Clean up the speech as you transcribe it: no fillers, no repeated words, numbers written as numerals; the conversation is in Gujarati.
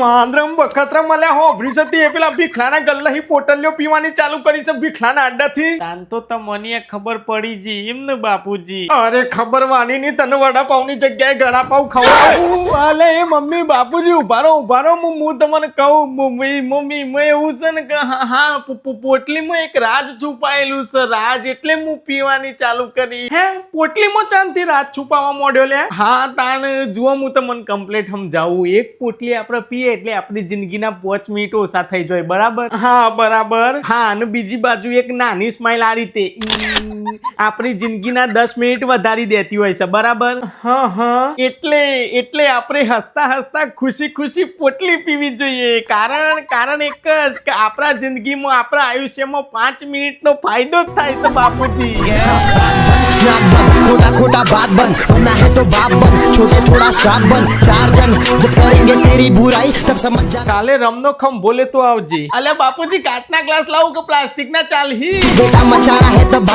માંદ્રમ બખતરા મળ્યા હો ભ્રીસતી એ પેલા ભીખલાના ગલ્લાહી પોટલીઓ પીવાની ચાલુ કરી છે ભીખલાના અડ્ડાથી. તાન તો તમને ખબર પડી જી એમ ને બાપુજી. અરે ખબર વાની ની તને વડાપાવની જગ્યાએ ગળાપાવ ખવડાવું. અલે એ મમ્મી બાપુજી ઉભારો હું તમને કહું મમ્મી મેં એવું છે ને કે હા પોટલીમાં એક રાજ છુપાયેલું છે. રાજ એટલે હું પીવાની ચાલુ કરી. હે પોટલીમાં ચાંદથી રાજ છુપાવા માંડ્યો લે. હા તાણ જુઓ હું તમને કમ્પ્લીટ સમજાવું. એક પોટલી આપણે પીએ એટલે આપણી જિંદગીના 5 મિનિટ ઓછા થઈ જાય. બરાબર? હા બરાબર. હા અને બીજી બાજુ એક નાની સ્માઈલ આ રીતે આપણી જિંદગીના 10 મિનિટ વધારી દેતી હોય છે. બરાબર? હા એટલે આપણે હસતા ખુશી પોટલી પીવી જોઈએ. કારણ એક જ કે આપણા જિંદગીમાં આપણા આયુષ્યમાં 5 મિનિટનો ફાયદો જ થાય છે બાપુજી. खोटा खोटा बात बन बनना है तो बाप बन छोटे थोड़ा श्राप बन 4 जन जब करेंगे तेरी बुराई तब समझ जा. કાલે રમનો ખમ બોલે તો આવજે. અલે બાપુજી કાચના ગ્લાસ લાવું કે પ્લાસ્ટિકના ચાલ હી. बेटा मचा रहा है तब